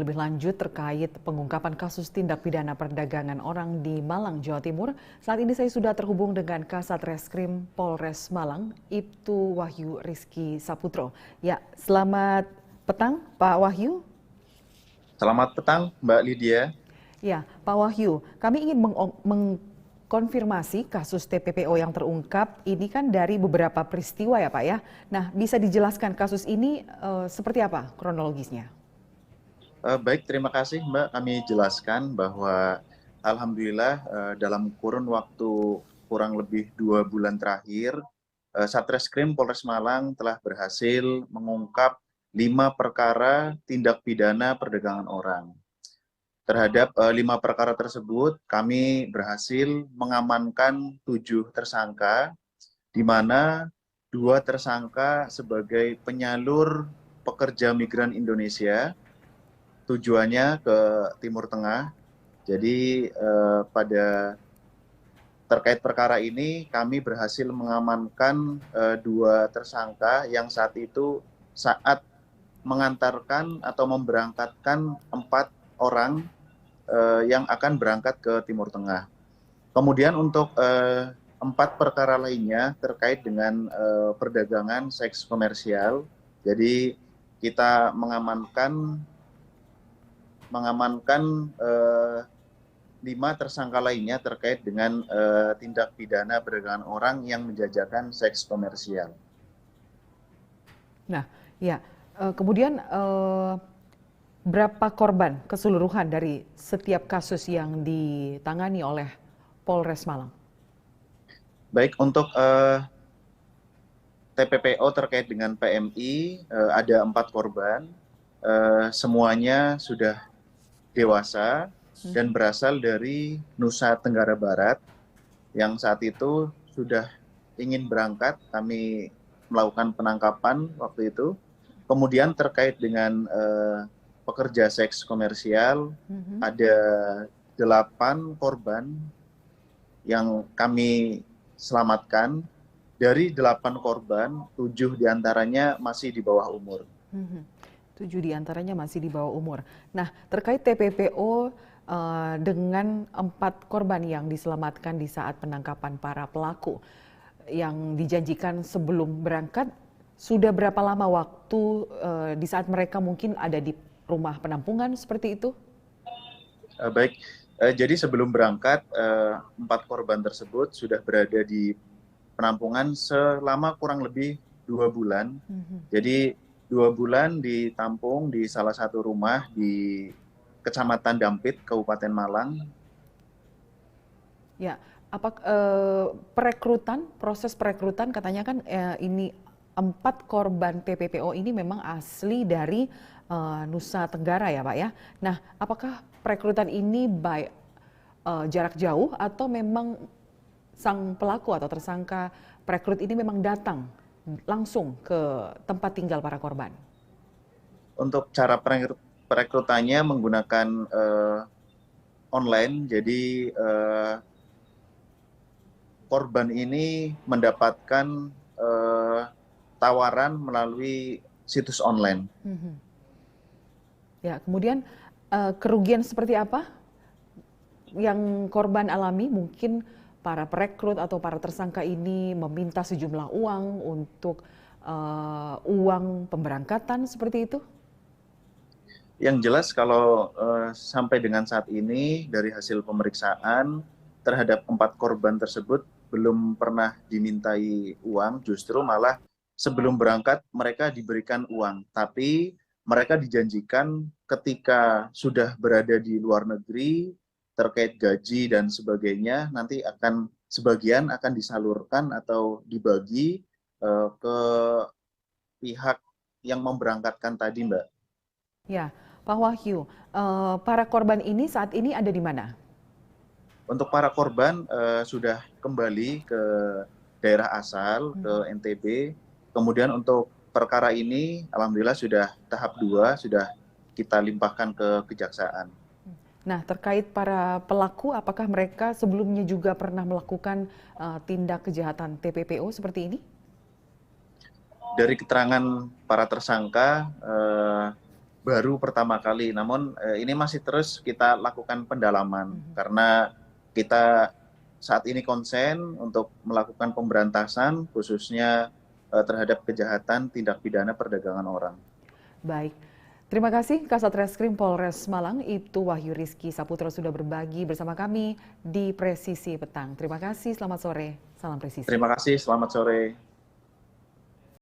lebih lanjut terkait pengungkapan kasus tindak pidana perdagangan orang di Malang, Jawa Timur. Saat ini saya sudah terhubung dengan Kasat Reskrim Polres Malang, Ibtu Wahyu Rizky Saputro. Ya, selamat petang Pak Wahyu. Selamat petang, Mbak Lydia. Ya, Pak Wahyu, kami ingin mengkonfirmasi kasus TPPO yang terungkap ini kan dari beberapa peristiwa ya Pak ya. Nah, bisa dijelaskan kasus ini seperti apa kronologisnya? Baik, terima kasih Mbak. Kami jelaskan bahwa Alhamdulillah dalam kurun waktu kurang lebih 2 bulan terakhir, Satreskrim Polres Malang telah berhasil mengungkap 5 perkara tindak pidana perdagangan orang. Terhadap 5 perkara tersebut, kami berhasil mengamankan 7 tersangka, di mana 2 tersangka sebagai penyalur pekerja migran Indonesia, tujuannya ke Timur Tengah. Jadi pada terkait perkara ini kami berhasil mengamankan 2 tersangka yang saat mengantarkan atau memberangkatkan 4 orang yang akan berangkat ke Timur Tengah. Kemudian untuk 4 perkara lainnya terkait dengan perdagangan seks komersial. Jadi kita mengamankan 5 tersangka lainnya terkait dengan tindak pidana perdagangan orang yang menjajakan seks komersial. Nah, ya, kemudian berapa korban keseluruhan dari setiap kasus yang ditangani oleh Polres Malang? Baik, untuk TPPO terkait dengan PMI ada 4 korban, semuanya sudah dewasa dan berasal dari Nusa Tenggara Barat yang saat itu sudah ingin berangkat. Kami melakukan penangkapan waktu itu. Kemudian terkait dengan pekerja seks komersial, ada 8 korban yang kami selamatkan. Dari 8 korban, 7 diantaranya masih di bawah umur. 7 diantaranya masih di bawah umur. Nah, terkait TPPO dengan 4 korban yang diselamatkan di saat penangkapan para pelaku yang dijanjikan sebelum berangkat, sudah berapa lama waktu di saat mereka mungkin ada di rumah penampungan seperti itu? Baik, jadi sebelum berangkat, 4 korban tersebut sudah berada di penampungan selama kurang lebih 2 bulan. Jadi 2 bulan ditampung di salah satu rumah di Kecamatan Dampit, Kabupaten Malang. Ya, proses perekrutan katanya kan ini 4 korban TPPO ini memang asli dari Nusa Tenggara ya Pak ya. Nah, apakah perekrutan ini jarak jauh atau memang sang pelaku atau tersangka perekrut ini memang datang langsung ke tempat tinggal para korban? Untuk cara perekrutannya menggunakan online, jadi korban ini mendapatkan tawaran melalui situs online. Ya, kemudian kerugian seperti apa yang korban alami? Mungkin para perekrut atau para tersangka ini meminta sejumlah uang untuk uang pemberangkatan seperti itu? Yang jelas kalau sampai dengan saat ini dari hasil pemeriksaan terhadap 4 korban tersebut belum pernah dimintai uang, justru malah sebelum berangkat mereka diberikan uang. Tapi mereka dijanjikan ketika sudah berada di luar negeri terkait gaji dan sebagainya, nanti sebagian akan disalurkan atau dibagi ke pihak yang memberangkatkan tadi, Mbak. Ya, Pak Wahyu, para korban ini saat ini ada di mana? Untuk para korban sudah kembali ke daerah asal, ke NTB. Kemudian untuk perkara ini alhamdulillah sudah tahap 2, sudah kita limpahkan ke kejaksaan. Nah, terkait para pelaku, apakah mereka sebelumnya juga pernah melakukan tindak kejahatan TPPO seperti ini? Dari keterangan para tersangka, baru pertama kali. Namun ini masih terus kita lakukan pendalaman karena kita saat ini konsen untuk melakukan pemberantasan khususnya terhadap kejahatan tindak pidana perdagangan orang. Baik. Terima kasih Kasat Reskrim Polres Malang, Ibtu Wahyu Rizky Saputra sudah berbagi bersama kami di Presisi Petang. Terima kasih, selamat sore. Salam presisi. Terima kasih, selamat sore.